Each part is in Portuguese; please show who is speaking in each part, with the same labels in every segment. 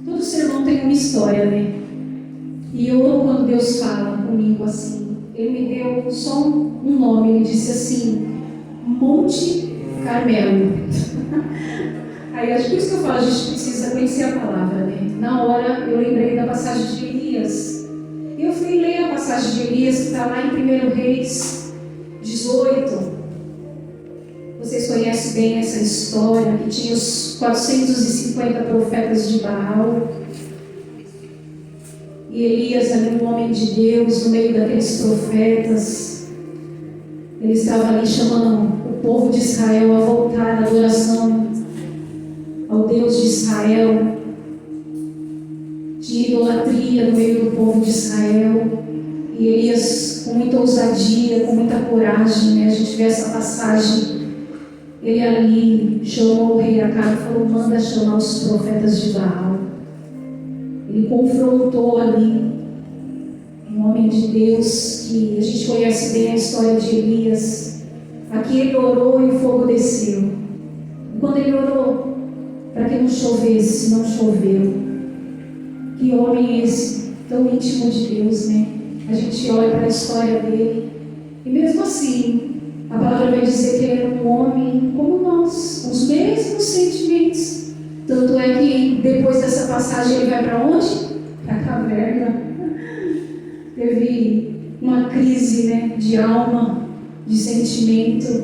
Speaker 1: Todo sermão tem uma história, né? E eu amo quando Deus fala comigo assim. Ele me deu só um nome, ele disse assim: Monte Carmelo. Aí acho que por isso que eu falo, a gente precisa conhecer a palavra, né? Na hora eu lembrei da passagem de Elias. E eu fui ler a passagem de Elias, que está lá em 1 Reis 18. Vocês conhecem bem essa história, que tinha os 450 profetas de Baal. E Elias era um homem de Deus no meio daqueles profetas. Ele estava ali chamando o povo de Israel a voltar à adoração ao Deus de Israel. De idolatria no meio do povo de Israel. E Elias, com muita ousadia, com muita coragem, né? A gente vê essa passagem. Ele ali chamou o rei Acabe e falou: manda chamar os profetas de Baal. Ele confrontou ali um homem de Deus que a gente conhece bem a história de Elias. Aqui ele orou e o fogo desceu. E quando ele orou para que não chovesse, não choveu. Que homem é esse, tão íntimo de Deus, né? A gente olha para a história dele e mesmo assim a palavra vai dizer que ele era um homem como nós, com os mesmos sentimentos. Tanto é que depois dessa passagem ele vai para onde? Para a caverna. Teve uma crise, né, de alma, de sentimento.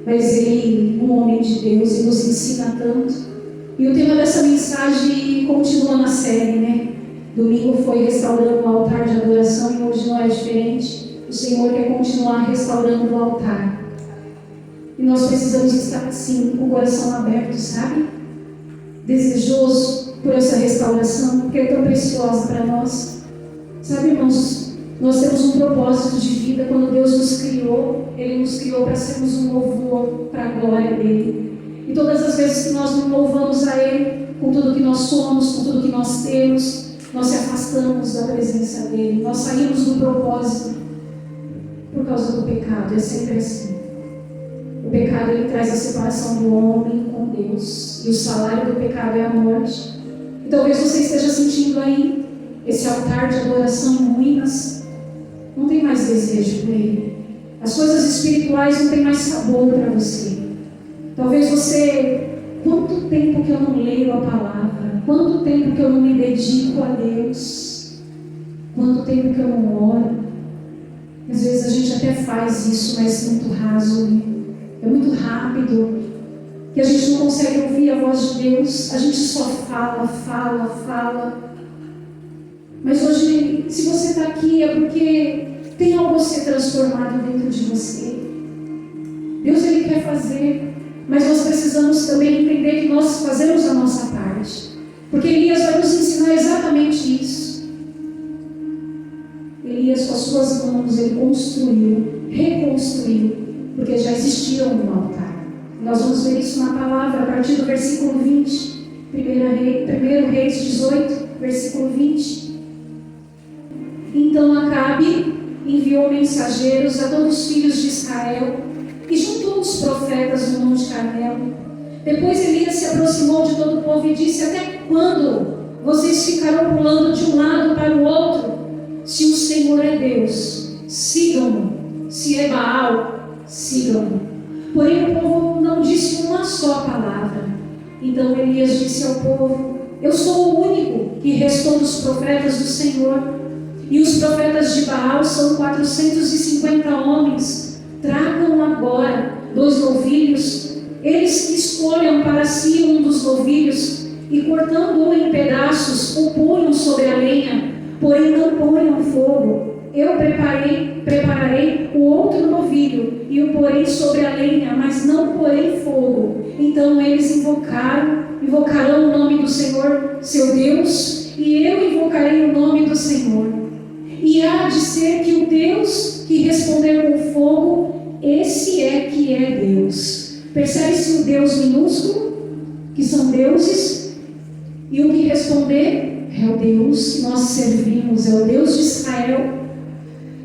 Speaker 1: Mas ele, um homem de Deus, e nos ensina tanto. E o tema dessa mensagem continua na série, né? Domingo foi restaurando o altar de adoração e hoje não é diferente. O Senhor quer continuar restaurando o altar. E nós precisamos estar assim, com o coração aberto, sabe? Desejoso por essa restauração, porque é tão preciosa para nós. Sabe, irmãos, nós temos um propósito de vida. Quando Deus nos criou, Ele nos criou para sermos um louvor para a glória dEle. E todas as vezes que nós não louvamos a Ele, com tudo que nós somos, com tudo que nós temos, nós se afastamos da presença dEle. Nós saímos do propósito por causa do pecado. É sempre assim. O pecado, ele traz a separação do homem com Deus. E o salário do pecado é a morte. E talvez você esteja sentindo aí esse altar de adoração em ruínas. Não tem mais desejo por ele. As coisas espirituais não têm mais sabor para você. Talvez você... Quanto tempo que eu não leio a palavra? Quanto tempo que eu não me dedico a Deus? Quanto tempo que eu não oro? Às vezes a gente até faz isso, mas é muito raso, né? É muito rápido, que a gente não consegue ouvir a voz de Deus. A gente só fala. Mas hoje, se você está aqui, é porque tem algo a ser transformado dentro de você. Deus, Ele quer fazer, mas nós precisamos também entender que nós fazemos a nossa parte. Porque Elias vai nos ensinar exatamente isso. Elias, com as suas mãos, ele construiu, reconstruiu, porque já existia um altar. Nós vamos ver isso na palavra, a partir do versículo 20. 1 Reis 18, versículo 20. Então Acabe enviou mensageiros a todos os filhos de Israel e juntou os profetas no Monte Carmelo. Depois Elias se aproximou de todo o povo e disse: até quando vocês ficarão pulando de um lado para o outro? Se o Senhor é Deus, sigam-no. Se é Baal, sigam-no. Porém o povo não disse uma só palavra. Então Elias disse ao povo: eu sou o único que restou dos profetas do Senhor, e os profetas de Baal são 450 homens. Tragam agora 2 novilhos, eles que escolham para si um dos novilhos, e cortando-o em pedaços, o ponham sobre a lenha, porém não ponham fogo. Eu prepararei o outro novilho e o porei sobre a lenha, mas não porei fogo. Então eles invocarão o nome do Senhor, seu Deus, e eu invocarei o nome do Senhor. E há de ser que o Deus que responder com fogo, esse é que é Deus. Percebe-se o Deus minúsculo, que são deuses, e o que responder é o Deus que nós servimos, é o Deus de Israel.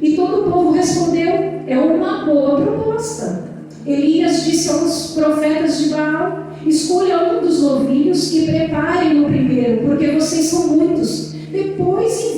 Speaker 1: E todo o povo respondeu: é uma boa proposta. Elias disse aos profetas de Baal: escolha um dos novilhos e preparem o primeiro, porque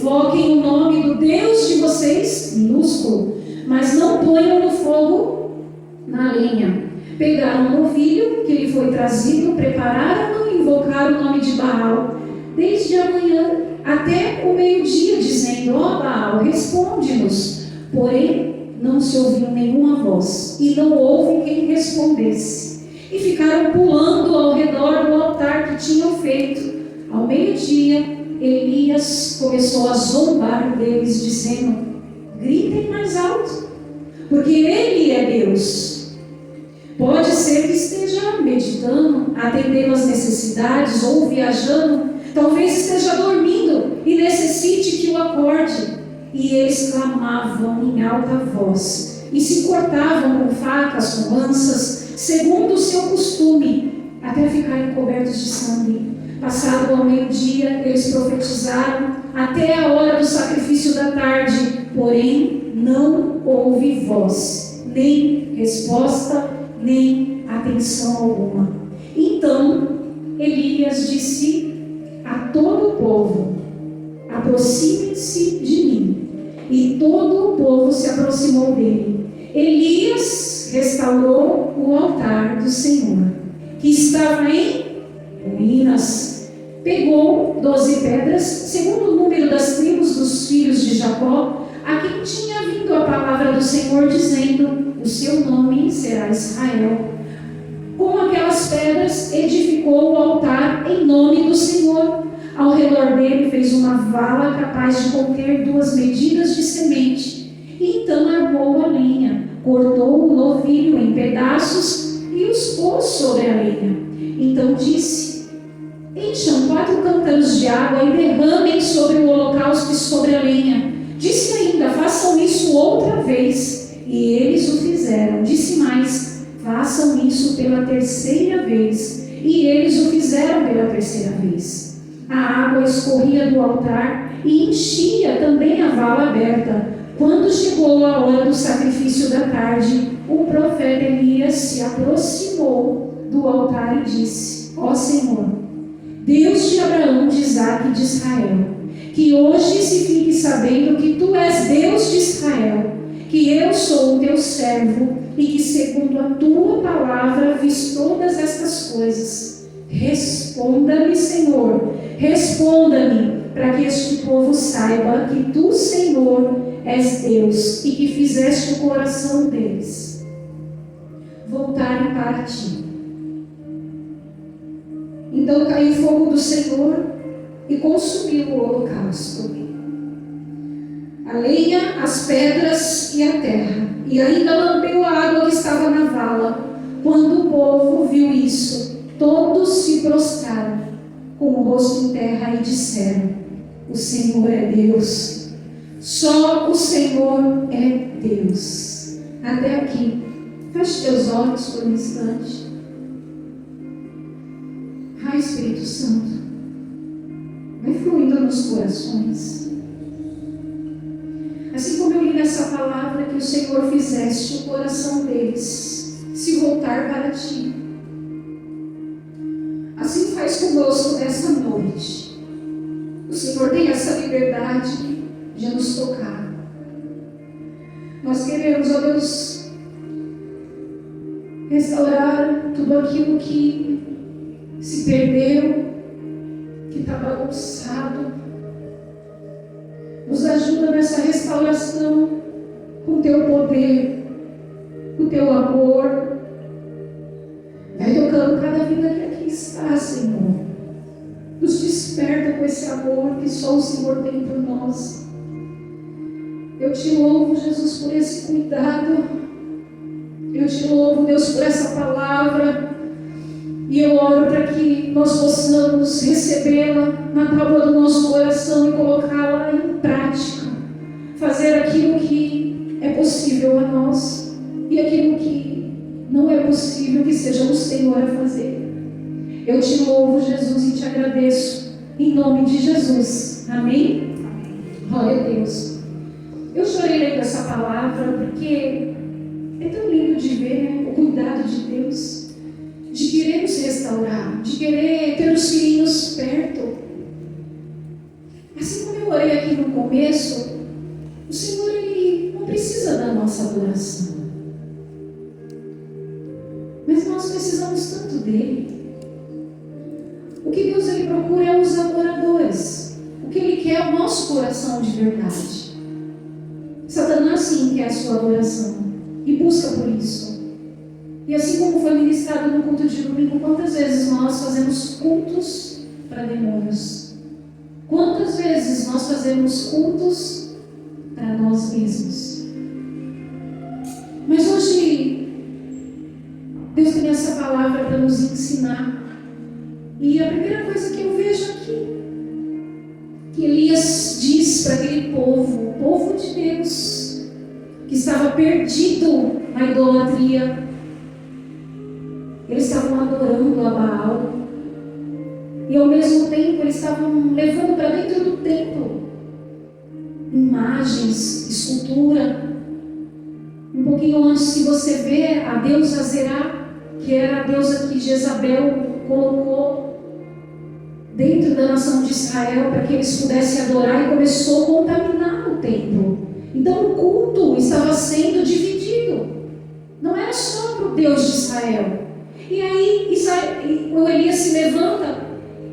Speaker 1: invoquem o nome do Deus de vocês, minúsculo, mas não ponham no fogo na lenha. Pegaram um novilho que lhe foi trazido, prepararam-no e invocaram o nome de Baal, desde a manhã até o meio-dia, dizendo: ó Baal, responde-nos. Porém, não se ouviu nenhuma voz, e não houve quem respondesse. E ficaram pulando ao redor do altar que tinham feito. Ao meio-dia, Elias começou a zombar deles, dizendo: gritem mais alto, porque ele é Deus. Pode ser que esteja meditando, atendendo às necessidades ou viajando, talvez esteja dormindo e necessite que o acorde. E eles clamavam em alta voz e se cortavam com facas, com lanças, segundo o seu costume, até ficarem cobertos de sangue. Passado ao meio-dia, eles profetizaram até a hora do sacrifício da tarde, porém não houve voz, nem resposta, nem atenção alguma. Então Elias disse a todo o povo: aproximem-se de mim. E todo o povo se aproximou dele. Elias restaurou o altar do Senhor, que estava em ruínas. Pegou 12 pedras, segundo o número das tribos dos filhos de Jacó, a quem tinha vindo a palavra do Senhor, dizendo: o seu nome será Israel. Com aquelas pedras edificou o altar em nome do Senhor. Ao redor dele fez uma vala capaz de conter 2 medidas de semente. E então armou a lenha, cortou o novilho em pedaços e os pôs sobre a lenha. Então disse: encham 4 cântaros de água e derramem sobre o holocausto e sobre a lenha. Disse ainda: façam isso outra vez. E eles o fizeram. Disse mais: façam isso pela 3ª vez. E eles o fizeram pela 3ª vez. A água escorria do altar e enchia também a vala aberta. Quando chegou a hora do sacrifício da tarde, o profeta Elias se aproximou do altar e disse: ó Senhor, Deus de Abraão, de Isaque e de Israel, que hoje se fique sabendo que tu és Deus de Israel, que eu sou o teu servo e que segundo a tua palavra fiz todas estas coisas. Responda-me, Senhor, responda-me, para que este povo saiba que tu, Senhor, és Deus e que fizeste o coração deles voltarem para ti. Então caiu o fogo do Senhor e consumiu o holocausto, a lenha, as pedras e a terra, e ainda lambeu a água que estava na vala. Quando o povo viu isso, todos se prostraram com o rosto em terra e disseram: o Senhor é Deus, só o Senhor é Deus. Até aqui. Feche teus olhos por um instante. Ai, Espírito Santo, vai fluindo nos corações. Assim como eu li nessa palavra que o Senhor fizeste o coração deles se voltar para ti, assim faz conosco nessa noite. O Senhor tem essa liberdade de nos tocar. Nós queremos, ó Deus, restaurar tudo aquilo que se perdeu, que está bagunçado. Nos ajuda nessa restauração com teu poder, com teu amor. Vai tocando cada vida que aqui está, Senhor. Nos desperta com esse amor que só o Senhor tem por nós. Eu te louvo, Jesus, por esse cuidado. Eu te louvo, Deus, por essa palavra. E eu oro para que nós possamos recebê-la na tábua do nosso coração e colocá-la em prática. Fazer aquilo que é possível a nós e aquilo que não é possível que seja o Senhor a fazer. Eu te louvo, Jesus, e te agradeço. Em nome de Jesus. Amém? Glória a Deus. Eu chorei lendo essa palavra porque é tão lindo de ver, né, o cuidado de Deus, de querer nos restaurar, de querer ter os filhinhos perto. Assim como eu orei aqui aqui no começo, o Senhor, Ele não precisa da nossa adoração. Mas nós precisamos tanto dEle. O que Deus Ele procura é os adoradores. O que Ele quer é o nosso coração de verdade. Satanás sim quer a sua adoração e busca por isso. E assim como foi ministrado no culto de domingo, quantas vezes nós fazemos cultos para demônios? Quantas vezes nós fazemos cultos para nós mesmos? Mas hoje Deus tem essa palavra para nos ensinar. E a primeira coisa que eu vejo aqui, que Elias diz para aquele povo, o povo de Deus, que estava perdido na idolatria. Eles estavam adorando a Baal. E ao mesmo tempo eles estavam levando para dentro do templo imagens, escultura. Um pouquinho antes, se você vê a deusa Zerá, que era a deusa que Jezabel colocou dentro da nação de Israel para que eles pudessem adorar, e começou a contaminar o templo. Então o culto estava sendo dividido. Não era só para o Deus de Israel. E aí o Elias se levanta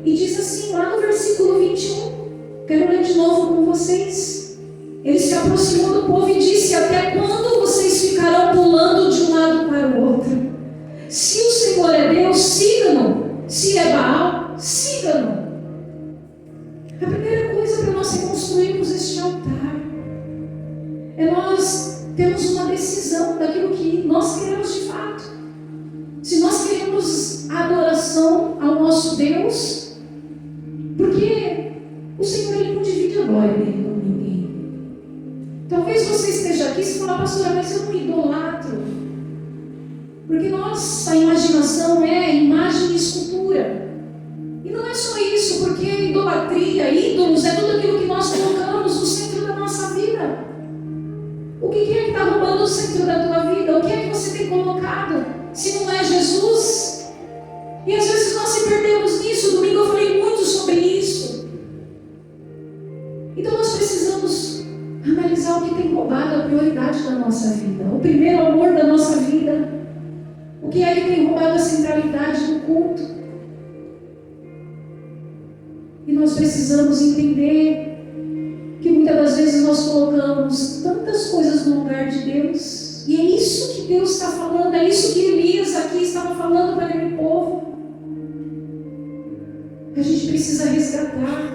Speaker 1: e diz assim, lá no versículo 21, quero ler de novo com vocês. Ele se aproximou do povo e disse: até quando vocês ficarão pulando de um lado para o outro? Se o Senhor é Deus, siga-no. Se é Baal, siga-no. A primeira coisa para nós reconstruirmos este altar é nós termos uma decisão daquilo que nós queremos de fato. Se nós queremos adoração ao nosso Deus, porque o Senhor Ele não divide a glória dele com ninguém. Talvez você esteja aqui e fale: pastora, mas eu não idolatro. Porque nossa imaginação é imagem e escultura. E não é só isso, porque idolatria, ídolos, é tudo aquilo que nós colocamos no centro da nossa vida. O que é que está roubando o centro da tua vida? O que é que você tem colocado? Se não é Jesus. E às vezes nós se perdemos nisso. Domingo eu falei muito sobre isso. Então nós precisamos analisar o que tem roubado a prioridade da nossa vida, o primeiro amor da nossa vida. O que é que tem roubado a centralidade do culto? E nós precisamos entender que muitas das vezes nós colocamos tantas coisas no lugar de Deus. E é isso que Deus está falando, é isso que Elias aqui estava falando para aquele povo. A gente precisa resgatar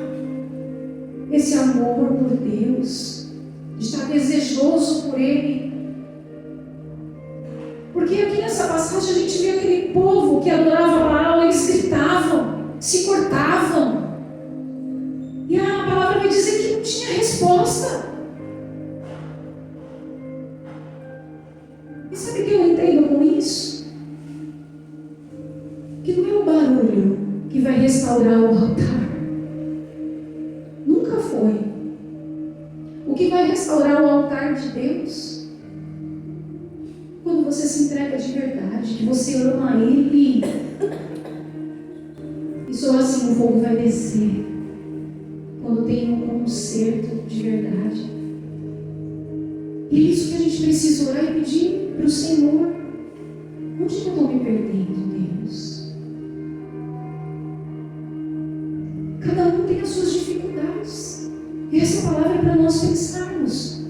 Speaker 1: esse amor por Deus, de estar desejoso por Ele. Porque aqui nessa passagem a gente vê aquele povo que adorava Baal, eles gritavam, se cortavam. E a palavra vai dizer que não tinha resposta. E sabe o que eu entendo com isso? Que não é o barulho que vai restaurar o altar. Nunca foi. O que vai restaurar o altar de Deus, quando você se entrega de verdade, que você ama Ele. E só assim o fogo vai descer. Quando tem um conserto de verdade. E é isso que a gente precisa orar e pedir para o Senhor. Onde eu estou me perdendo, Deus? Cada um tem as suas dificuldades. E essa palavra é para nós pensarmos,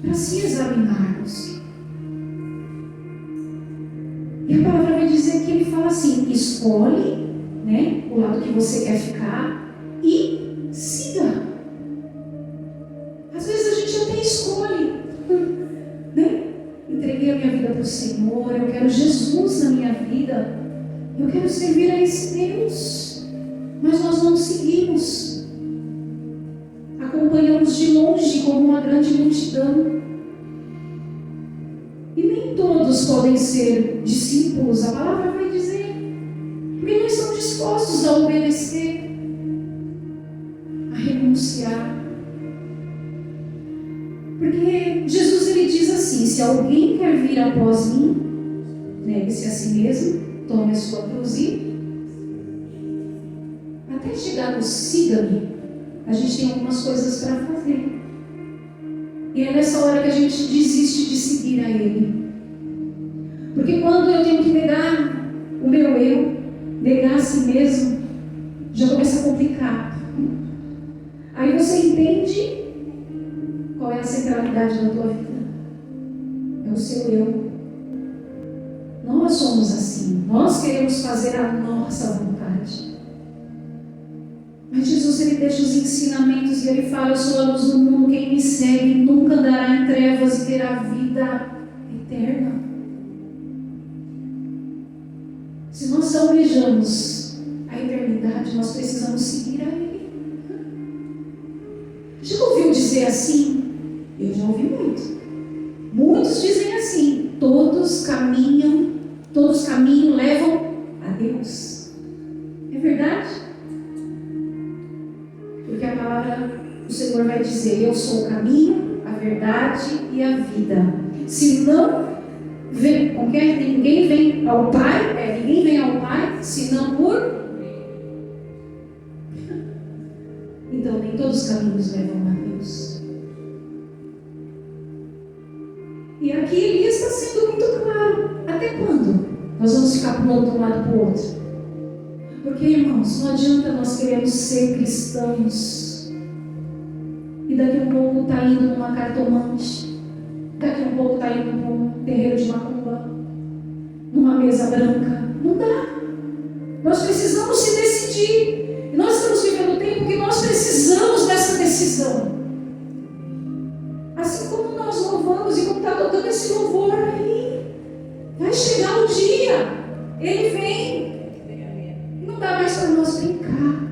Speaker 1: para se examinarmos. E a palavra vai dizer que ele fala assim: escolhe, né, o lado que você quer ficar e siga. Às vezes a gente até escolhe, né? Entreguei a minha vida para o Senhor, eu quero Jesus na minha vida, eu quero servir a esse Deus, mas nós não seguimos, acompanhamos de longe como uma grande multidão. E nem todos podem ser discípulos, a palavra vai dizer, porque não estão dispostos a obedecer, a renunciar. Porque Jesus ele diz assim: se alguém quer vir após mim, negue-se a si mesmo, tome a sua cruz e até chegar no siga-me, a gente tem algumas coisas para fazer. E é nessa hora que a gente desiste de seguir a Ele. Porque quando eu tenho que negar o meu eu, negar a si mesmo, já começa a complicar. Aí você entende qual é a centralidade da tua vida. É o seu eu. Nós somos assim. Nós queremos fazer a nossa vontade. Mas Jesus, Ele deixa os ensinamentos e Ele fala: eu sou a luz do mundo, quem me segue nunca andará em trevas e terá vida eterna. Se nós almejamos a eternidade, nós precisamos seguir a Ele. Já ouviu dizer assim? Eu já ouvi muito. Muitos dizem assim: todos caminhos levam a Deus. É verdade? Porque a palavra do Senhor vai dizer: eu sou o caminho, a verdade e a vida. Se não vem, ninguém vem ao Pai, senão por... Então nem todos os caminhos levam a Deus. E aqui Elias está sendo muito claro. Até quando nós vamos ficar pulando de um lado para o outro? Porque, irmãos, não adianta nós queremos ser cristãos e daqui um pouco está indo numa cartomante, daqui um pouco está indo para um terreiro de macumba, numa mesa branca. Não dá. Nós precisamos se decidir. E nós estamos vivendo um tempo que nós precisamos dessa decisão. Assim como nós louvamos e como está tocando esse louvor aí, vai chegar o dia, Ele vem. Não dá mais para nós brincar.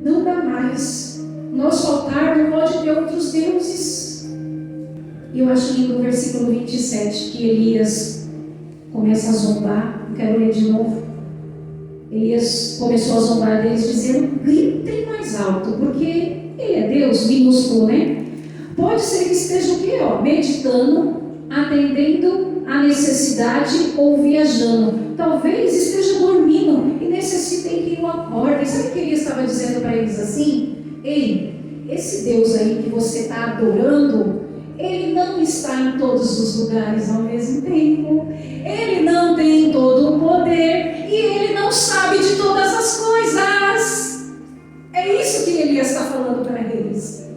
Speaker 1: Não dá mais. Nosso altar não pode ter outros deuses. E eu acho lindo o versículo 27, que Elias começa a zombar. Eu quero ler de novo. Elias começou a zombar deles, dizendo: gritem mais alto, porque Ele é Deus, minúsculo, né? Pode ser que esteja o quê? Meditando, atendendo a necessidade ou viajando. Talvez esteja dormindo e necessitem que o acordem. Sabe o que Elias estava dizendo para eles assim? Ei, esse Deus aí que você está adorando, Ele não está em todos os lugares ao mesmo tempo. Ele não tem todo o poder e Ele não sabe de todas as coisas. É isso que Elias está falando para eles.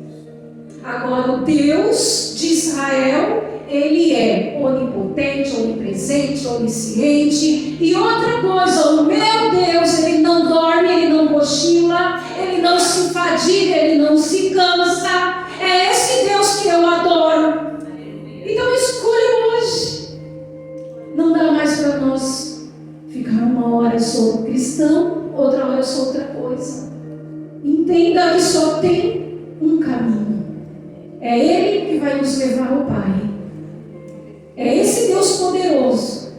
Speaker 1: Agora, o Deus de Israel, Ele é onipotente, onipresente, onisciente. E outra coisa, o meu Deus, Ele não dorme, Ele não cochila, Ele não se fadiga, Ele não se cansa. É esse Deus que eu adoro. Então escolha hoje. Não dá mais para nós ficar uma hora eu sou cristão, outra hora eu sou outra coisa. Entenda que só tem um caminho. É Ele que vai nos levar ao Pai. É esse Deus poderoso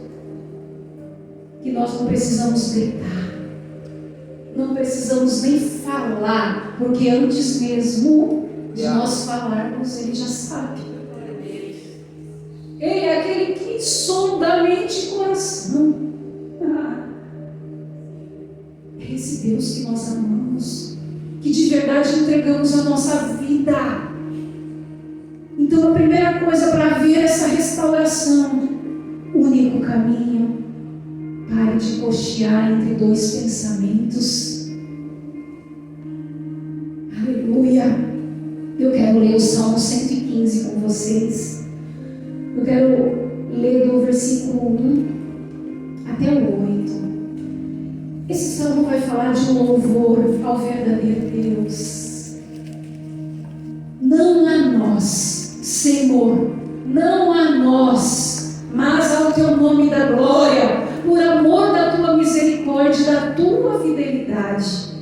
Speaker 1: que nós não precisamos gritar. Não precisamos nem falar, porque antes mesmo de nós falarmos, Ele já sabe. Ele é aquele que sonda a mente e coração. É esse Deus que nós amamos, que de verdade entregamos a nossa vida. Então a primeira coisa para ver essa restauração, único caminho, pare de cochear entre dois pensamentos. Aleluia. Eu quero ler o Salmo 115 com vocês. Eu quero ler do versículo 1 até o 8. Esse salmo vai falar de um louvor ao verdadeiro Deus. Não a nós, Senhor, não a nós, mas ao Teu nome da glória, por amor da Tua misericórdia, da Tua fidelidade.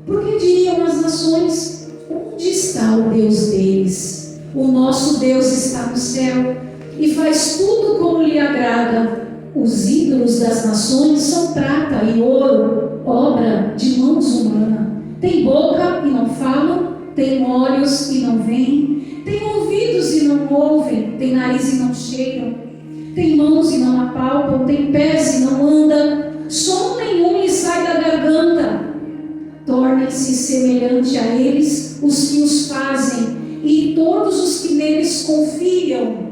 Speaker 1: Porque diriam as nações: onde está o Deus deles? O nosso Deus está no céu e faz tudo como lhe agrada. Os ídolos das nações são prata e ouro, obra de mãos humanas. Tem boca e não falam, tem olhos e não veem, tem ouvidos e não ouvem, tem nariz e não cheiram, tem mãos e não apalpam, tem pés e não andam, som nenhum lhe sai da garganta. Torna tornem-se semelhante a eles os que os fazem e todos os que neles confiam.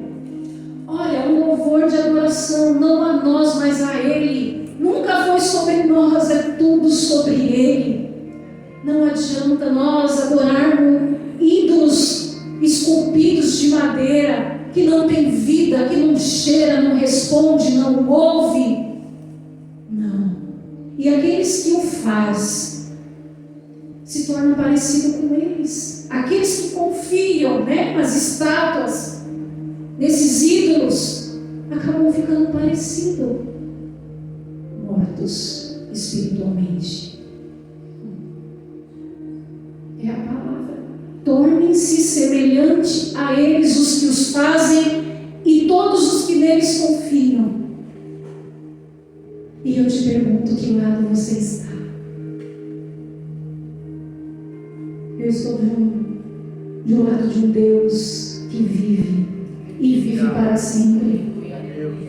Speaker 1: Olha, um louvor de adoração, não a nós, mas a Ele. Nunca foi sobre nós, é tudo sobre Ele. Não adianta nós adorarmos ídolos esculpidos de madeira, que não tem vida, que não cheira, não responde, não ouve. Não. E aqueles que o faz se tornam parecidos com eles. Aqueles que confiam, nas estátuas, nesses ídolos, acabam ficando parecidos, mortos espiritualmente. É a palavra. Tornem-se semelhante a eles os que os fazem e todos os que neles confiam. E eu te pergunto, que lado você está? Eu estou de um lado de um Deus que vive e vive para sempre.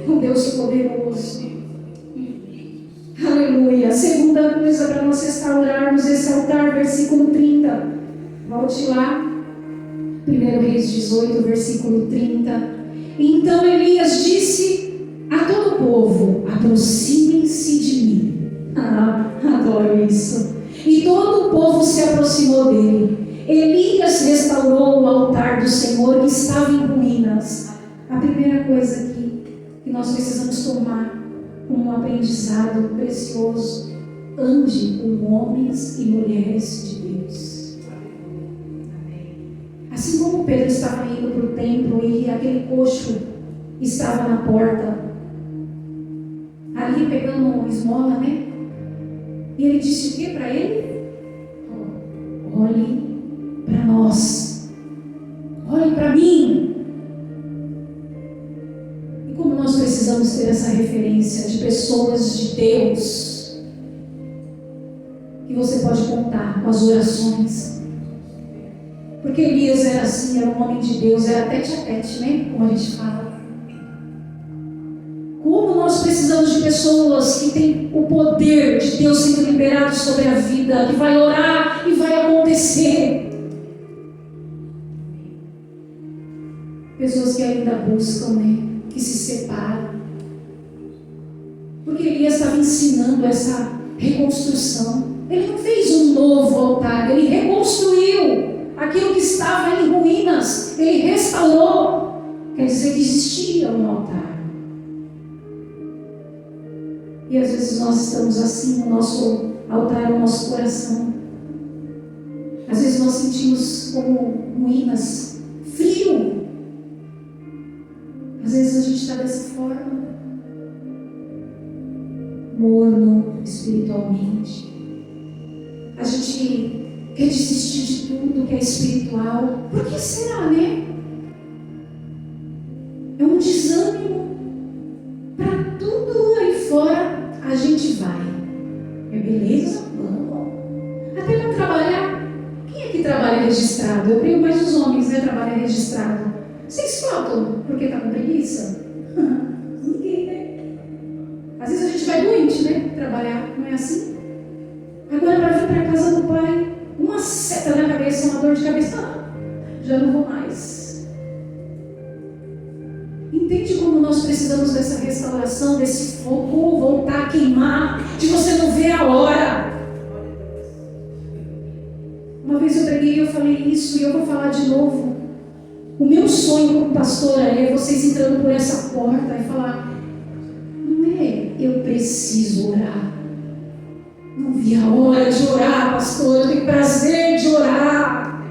Speaker 1: Um Deus poderoso. Aleluia. Segunda coisa para nós restaurarmos esse altar, versículo 30. Volte lá. 1 Reis 18, versículo 30. Então Elias disse a todo o povo: aproximem-se de mim. Adoro isso. E todo o povo se aproximou dele. Elias restaurou o altar do Senhor que estava em ruínas. A primeira coisa que nós precisamos tomar como um aprendizado precioso: ande com homens e mulheres de Deus. Assim como Pedro estava indo para o templo e aquele coxo estava na porta, ali pegando esmola, E ele disse o que para ele? Olhe para nós, olhe para mim. E como nós precisamos ter essa referência de pessoas de Deus, que você pode contar com as orações. Porque Elias era assim, era um homem de Deus, era tete a tete, como a gente fala. Como nós precisamos de pessoas que têm o poder de Deus sendo liberado sobre a vida, que vai orar e vai acontecer. Pessoas que ainda buscam, que se separam. Porque Elias estava ensinando essa reconstrução. Ele não fez um novo altar, ele reconstruiu aquilo que estava em ruínas. Ele restaurou. Quer dizer que existia um altar. E às vezes nós estamos assim no nosso altar, no nosso coração. Às vezes nós sentimos como ruínas, frio. Às vezes a gente está dessa forma, morno espiritualmente. A gente quer desistir de tudo que é espiritual. Por que será, É um desânimo. Para tudo aí fora a gente vai. É beleza? Vamos. Até para trabalhar. Quem é que trabalha registrado? Eu creio mais os homens, trabalha registrado. Vocês faltam porque está com preguiça? Ninguém, Às vezes a gente vai doente, trabalhar, não é assim? Agora para vir para a casa do pai, uma seta na cabeça, uma dor de cabeça, já não vou mais. Entende como nós precisamos dessa restauração, desse fogo voltar a queimar, de você não ver a hora. Uma vez eu preguei e eu falei isso, e eu vou falar de novo. O meu sonho como pastora é vocês entrando por essa porta e falar: eu preciso orar. Não vi a hora de orar, pastor, eu tenho prazer de orar.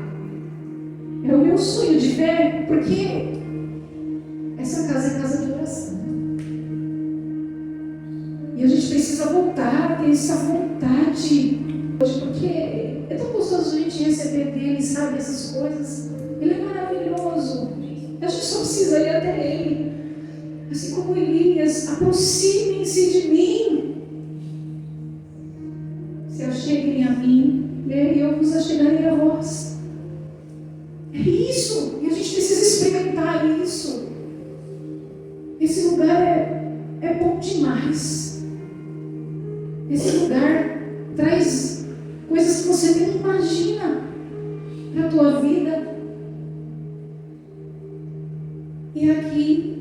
Speaker 1: É o meu sonho de fé, porque essa casa é casa de oração. E a gente precisa voltar a ter essa vontade, porque é tão gostoso a gente receber dele, sabe, essas coisas. Ele é maravilhoso. A gente só precisa ir até ele. Assim como Elias: aproximem-se de mim. Se acheguem a mim, e eu vos achegarei a vós. É isso. E a gente precisa experimentar isso. Esse lugar é bom demais. Esse lugar traz coisas que você você nem imagina para a tua vida. E aqui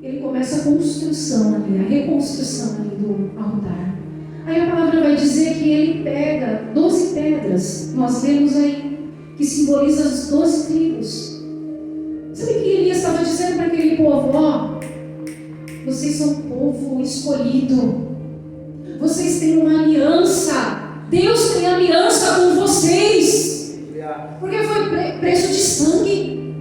Speaker 1: ele começa a construção ali, a reconstrução ali do altar. Aí a palavra vai dizer que ele pega 12 pedras, nós lemos aí, que simboliza as 12 tribos. Sabe o que Elias estava dizendo para aquele povo? Ó, vocês são um povo escolhido, vocês têm uma aliança, Deus tem aliança com vocês, porque foi preço de sangue.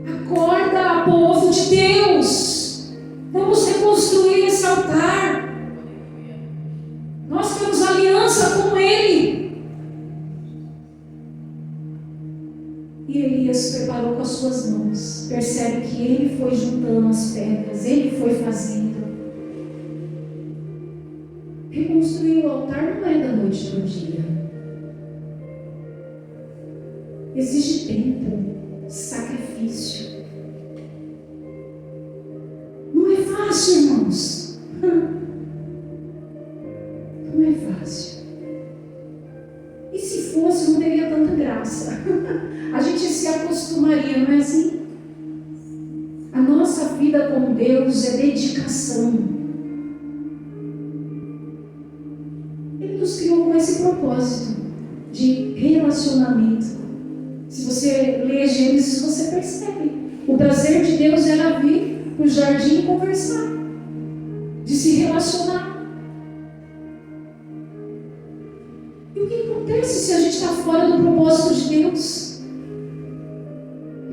Speaker 1: Acorda, povo de Deus, vamos reconstruir esse altar. Nós temos aliança com Ele. E Elias preparou com as suas mãos. Percebe que ele foi juntando as pedras, ele foi fazendo. Reconstruir o altar não é da noite para o dia. Exige tempo, sacrifício. Não é fácil, irmãos. Não é fácil. E se fosse, não teria tanta graça. A gente se acostumaria, não é assim? A nossa vida com Deus é dedicação. Ele nos criou com esse propósito de relacionamento. Se você lê Gênesis, você percebe. O prazer de Deus era vir para o jardim e conversar, de se relacionar. E o que acontece se a gente está fora do propósito de Deus?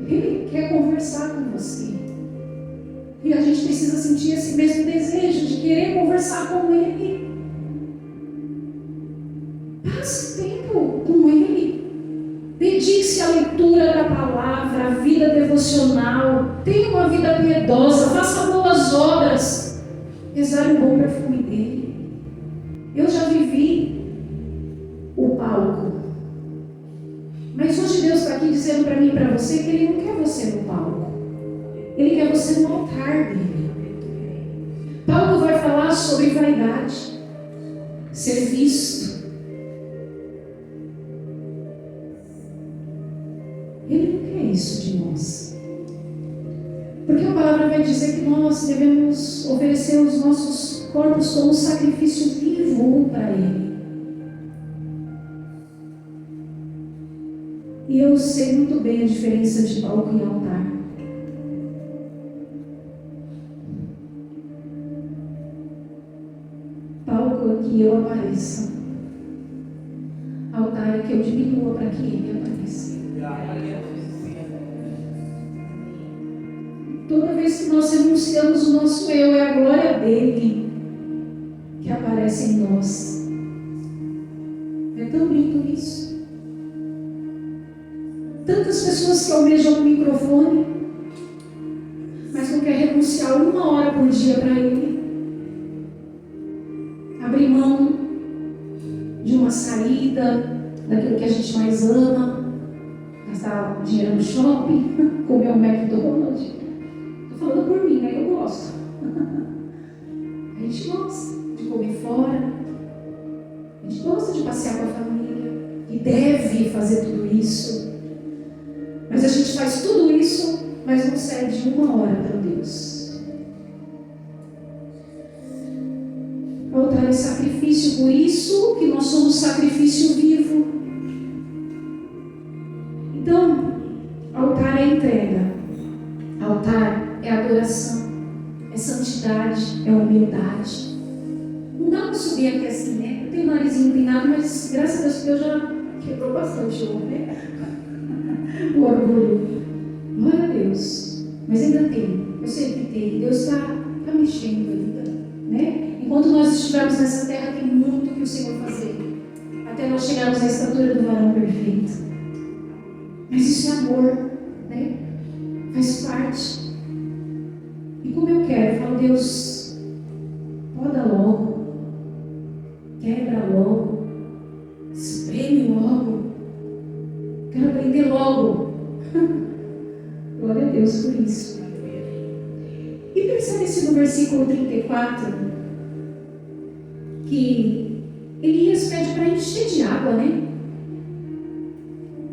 Speaker 1: Ele quer conversar com você. E a gente precisa sentir esse mesmo desejo de querer conversar com Ele. Passe tempo com Ele. Dedique-se à leitura da palavra, à vida devocional. Tenha uma vida piedosa, faça boas obras. Exale o bom perfume dele. Eu já vivi o palco. Mas hoje Deus está aqui dizendo para mim e para você que Ele não quer você no palco. Ele quer você no altar dele. Paulo vai falar sobre vaidade, ser visto. Ele não quer isso de nós. Porque a palavra vai dizer que nós devemos oferecer os nossos corpos como sacrifício vivo para Ele. E eu sei muito bem a diferença de palco e altar. Palco é que eu apareça. Altar é que eu diminua para que Ele apareça. Toda vez que nós renunciamos o nosso eu, é a glória dele que aparece em nós. É tão lindo isso. Tantas pessoas que almejam o microfone, mas não quer renunciar 1 hora por dia para Ele. Abrir mão de uma saída, daquilo que a gente mais ama, gastar dinheiro no shopping, comer um McDonald's. Estou falando por mim, né? Que eu gosto. A gente gosta de comer fora, a gente gosta de passear com a família, e deve fazer tudo isso. Mas a gente faz tudo isso, mas não cede 1 hora para Deus. O altar é sacrifício, por isso que nós somos sacrifício vivo. Então, altar é entrega, altar é adoração, é santidade, é humildade. Não dá para subir aqui assim, né? Eu tenho o narizinho empinado, mas graças a Deus que eu já quebrou bastante o né? O orgulho. Glória a Deus. Mas ainda tem, eu sei que tem. Deus está mexendo ainda, né? Enquanto nós estivermos nessa terra, tem muito que o Senhor fazer, até nós chegarmos à estatura do varão perfeito. Mas isso é amor, né? Faz parte. E como eu quero, eu falo, Deus, poda logo, quebra logo, espreme logo, quero aprender logo. Glória a Deus por isso. E percebe-se no versículo 34 que Elias pede para encher de água, né?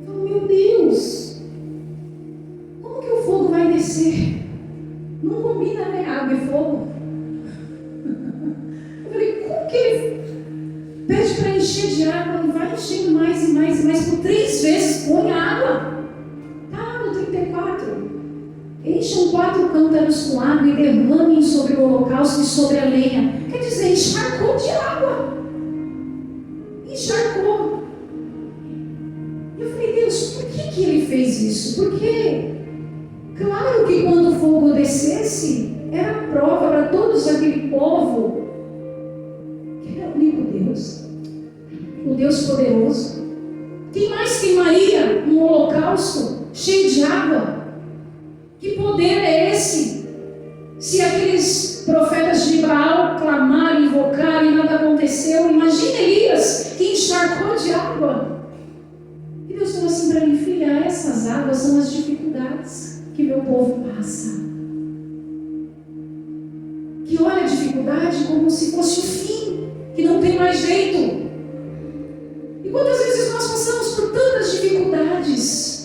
Speaker 1: Então, meu Deus, como que o fogo vai descer? Não combina, né? Água e fogo. Eu falei, como que ele pede para encher de água e vai enchendo mais e mais e mais, por 3 vezes põe água? Tá no 34. Encham 4 cântaros com água e derramem sobre o holocausto e sobre a lenha. Quer dizer, encharcou de água. Encharcou. Eu falei, Deus, por que ele fez isso? Porque, claro que quando o fogo descesse, era prova para todos aquele povo que era o único Deus, o Deus poderoso. Quem mais queimaria um holocausto cheio de água? Que poder é esse? Se aqueles profetas de Baal clamaram, invocaram e nada aconteceu, imagina Elias, que encharcou de água. E Deus falou assim para mim, filha, essas águas são as dificuldades que meu povo passa. Que olha a dificuldade como se fosse o fim, que não tem mais jeito. E quantas vezes nós passamos por tantas dificuldades?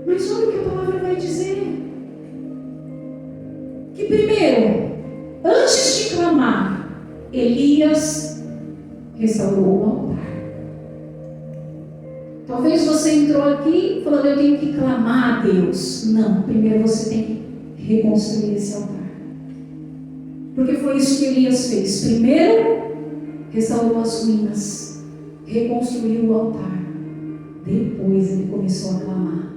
Speaker 1: Mas olha o que a palavra vai dizer. Que primeiro, antes de clamar, Elias restaurou o altar. Talvez você entrou aqui falando, eu tenho que clamar a Deus. Não, primeiro você tem que reconstruir esse altar. Porque foi isso que Elias fez. Primeiro, restaurou as ruínas, reconstruiu o altar. Depois ele começou a clamar.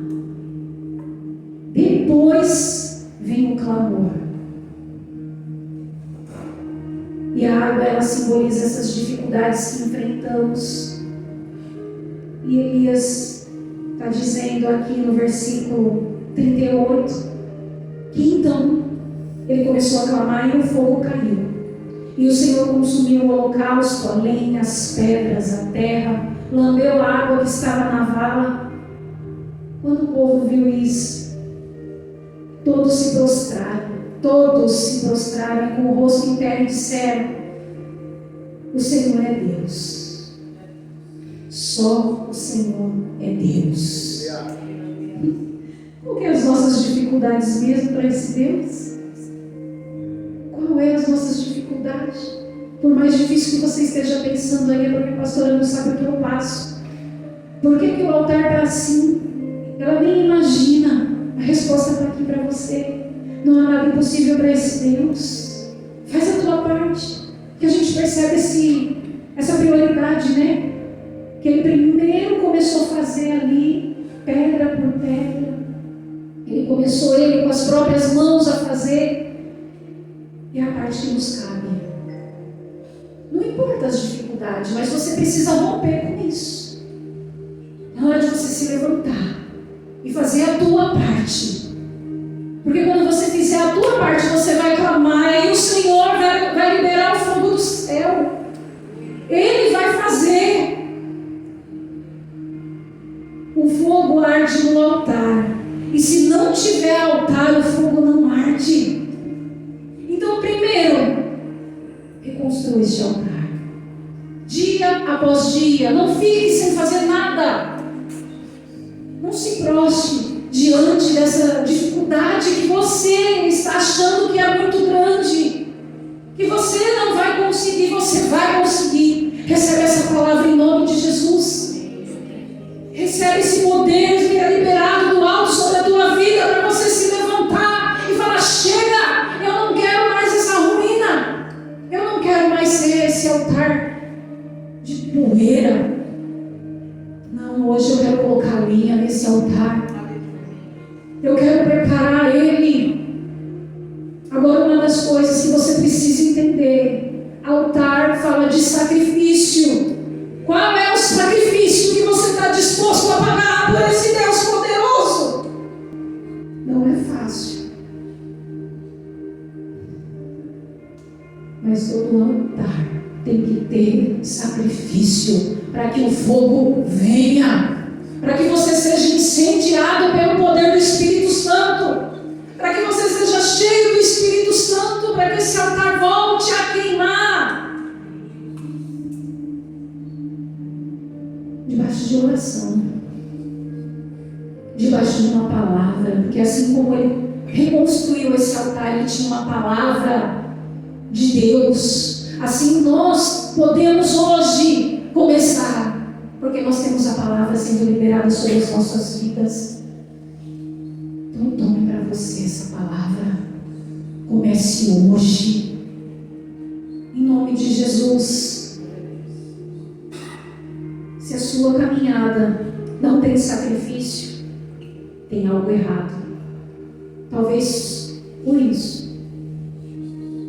Speaker 1: Depois vem o clamor. E a água, ela simboliza essas dificuldades que enfrentamos. E Elias está dizendo aqui no versículo 38 que então ele começou a clamar e o fogo caiu. E o Senhor consumiu o holocausto, a lenha, as pedras, a terra, lambeu a água que estava na vala. Quando o povo viu isso, todos se prostraram e com o rosto em terra e disseram, o Senhor é Deus. Só o Senhor é Deus. Qual que é as nossas dificuldades mesmo para esse Deus? Qual é as nossas dificuldades? Por mais difícil que você esteja pensando aí, é porque a pastora não sabe o que eu passo. Por que o altar está assim? Ela nem imagina. A resposta está aqui para você. Não há nada impossível para esse Deus. Faz a tua parte. Que a gente percebe essa prioridade, né? Que ele primeiro começou a fazer ali, pedra por pedra. Ele começou com as próprias mãos a fazer. E a parte que nos cabe. Não importa as dificuldades, mas você precisa romper com isso. Na hora de você se levantar e fazer a tua parte. Porque quando você fizer a tua parte, você vai clamar e o Senhor vai liberar o fogo do céu. Ele vai fazer. O fogo arde no altar. E se não tiver altar, o fogo não arde. Então, primeiro, reconstrua este altar. Dia após dia. Não fique sem fazer nada. Não se prostre diante dessa dificuldade que você está achando que é muito grande. Que você não vai conseguir, você vai conseguir. Recebe essa palavra em nome de Jesus. Recebe esse poder que é liberado do alto sobre a tua vida para você se levantar e falar, chega, eu não quero mais essa ruína. Eu não quero mais ser esse altar de poeira. Não, hoje eu quero colocar linha nesse altar. Eu quero preparar ele. Agora, uma das coisas que você precisa entender: altar fala de sacrifício. Qual é o sacrifício que você está disposto a pagar por esse Deus poderoso? Não é fácil. Mas todo altar tem que ter sacrifício para que o fogo venha. Para que você seja incendiado pelo poder do Espírito Santo. Para que você seja cheio do Espírito Santo. Para que esse altar volte a queimar. debaixo de oração, debaixo de uma palavra, porque assim como ele reconstruiu esse altar, ele tinha uma palavra de Deus. Assim nós podemos hoje começar, porque nós temos a palavra sendo liberada sobre as nossas vidas. Então tome para você essa palavra, comece hoje, em nome de Jesus. Se a sua caminhada não tem sacrifício, tem algo errado. Talvez por isso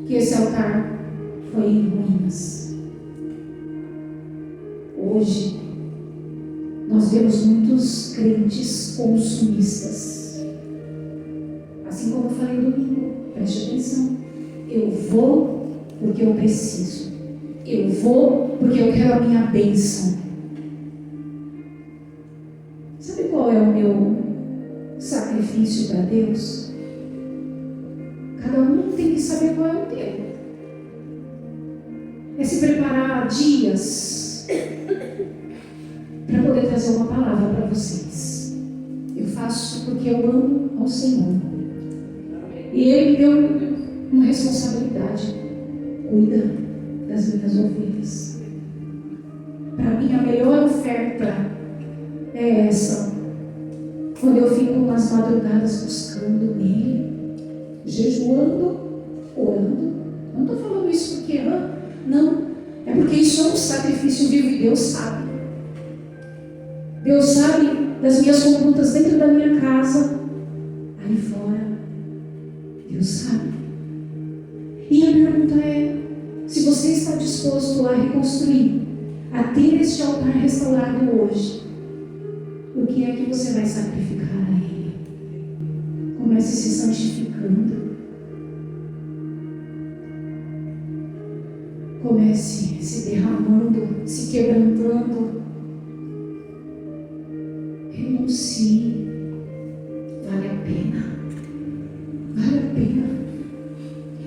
Speaker 1: que esse altar foi em ruínas. Hoje nós vemos muitos crentes consumistas. Assim como eu falei domingo, preste atenção. Eu vou porque eu preciso. Eu vou porque eu quero a minha bênção. Sabe qual é o meu sacrifício para Deus? Cada um tem que saber qual é o teu. É se preparar dias para poder trazer uma palavra para vocês. Eu faço porque eu amo ao Senhor. E Ele me deu uma responsabilidade. Cuida das minhas ovelhas. Para mim, a melhor oferta é essa. Quando eu fico nas madrugadas buscando nele, jejuando, orando. Não estou falando isso porque não. É porque isso é um sacrifício vivo e Deus sabe. Deus sabe das minhas condutas dentro da minha casa, aí fora. Deus sabe. E a pergunta é: se você está disposto a reconstruir, a ter este altar restaurado hoje, o que é que você vai sacrificar a Ele? Comece se santificando. Comece se derramando, se quebrantando. Renuncie. Vale a pena. Vale a pena.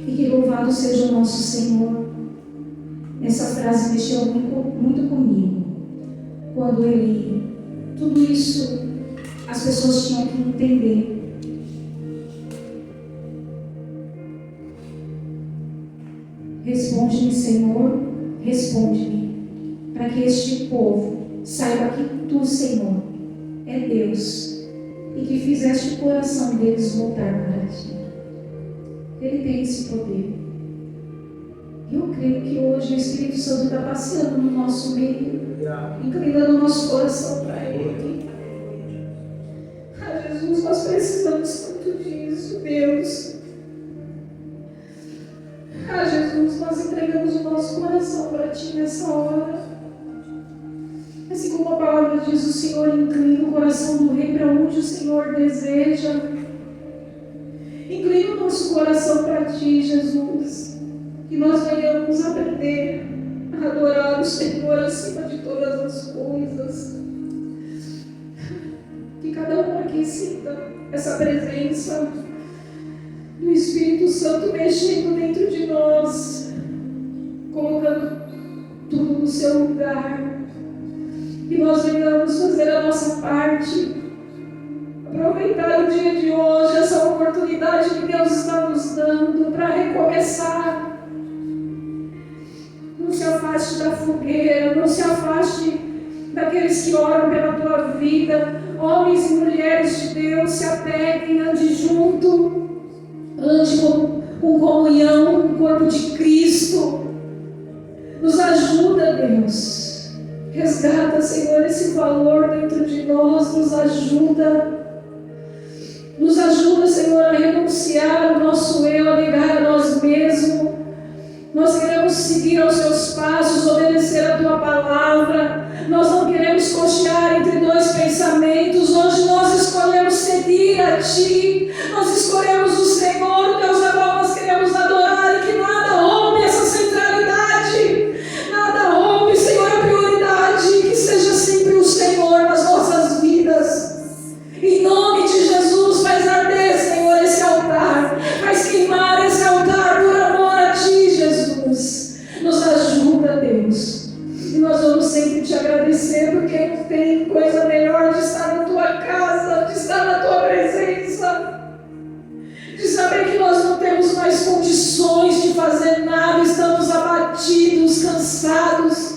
Speaker 1: E que louvado seja o nosso Senhor. Essa frase mexeu muito comigo. Quando tudo isso, as pessoas tinham que entender. Responde-me, Senhor, responde-me, para que este povo saiba que Tu, Senhor, é Deus, e que fizeste o coração deles voltar para Ti. Ele tem esse poder. Eu creio que hoje o Espírito Santo está passeando no nosso meio, inclinando o nosso coração para Ele. Ah, Jesus, nós precisamos tanto disso, Deus. Ah, Jesus, nós entregamos o nosso coração para Ti nessa hora. Assim como a palavra diz, o Senhor inclina o coração do rei para onde o Senhor deseja. Inclina o nosso coração para Ti, Jesus. Que nós venhamos aprender a adorar o Senhor acima de todas as coisas. Que cada um aqui sinta essa presença do Espírito Santo mexendo dentro de nós, colocando tudo no seu lugar. Que nós venhamos fazer a nossa parte, aproveitar o dia de hoje, essa oportunidade que Deus está nos dando para recomeçar. Não se afaste da fogueira, não se afaste daqueles que oram pela tua vida. Homens e mulheres de Deus, se apeguem, ande junto, ande com comunhão, com o corpo de Cristo. Nos ajuda, Deus. Resgata, Senhor, esse valor dentro de nós, nos ajuda. Nos ajuda, Senhor, a renunciar o nosso eu, a negar a nós mesmos. Nós queremos seguir aos Teus passos, obedecer a Tua palavra. Nós não queremos cochear entre dois pensamentos. Hoje nós escolhemos seguir a Ti. Nós escolhemos o Senhor, o Deus a qual nós queremos adorar, e que nada rompe essa centralidade. Nada rompe, Senhor, a prioridade. Que seja sempre o Senhor nas nossas vidas. Em nome de Jesus, faz arder, Senhor, esse altar. Faz queimar esse altar por amor a Ti, Jesus. Nos ajuda, Deus. E nós vamos sempre Te agradecer. agradecer, porque não tem coisa melhor de estar na tua casa, de estar na tua presença, de saber que nós não temos mais condições de fazer nada, estamos abatidos, cansados,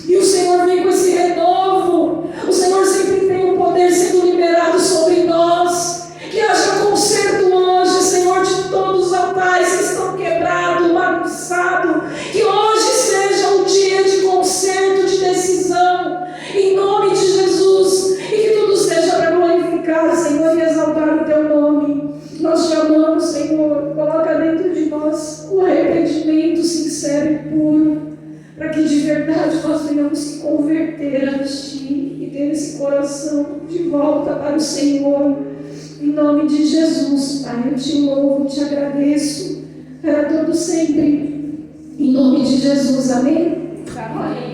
Speaker 1: e o Senhor vem com esse renovo. O Senhor sempre tem o poder sendo liberado sobre nós. Que haja conserto hoje, Senhor, de todos os altares que estão quebrados, bagunçados. Que hoje seja um dia de conserto, de decisão, em nome de Jesus. E que tudo seja para glorificar, Senhor, e exaltar o teu nome. Nós te amamos, Senhor. Coloca dentro de nós o arrependimento sincero e puro, para que de verdade nós venhamos se converter a Ti e ter esse coração de volta para o Senhor. Em nome de Jesus, Pai, eu te louvo, te agradeço para todo sempre. Em nome de Jesus, amém? Amém.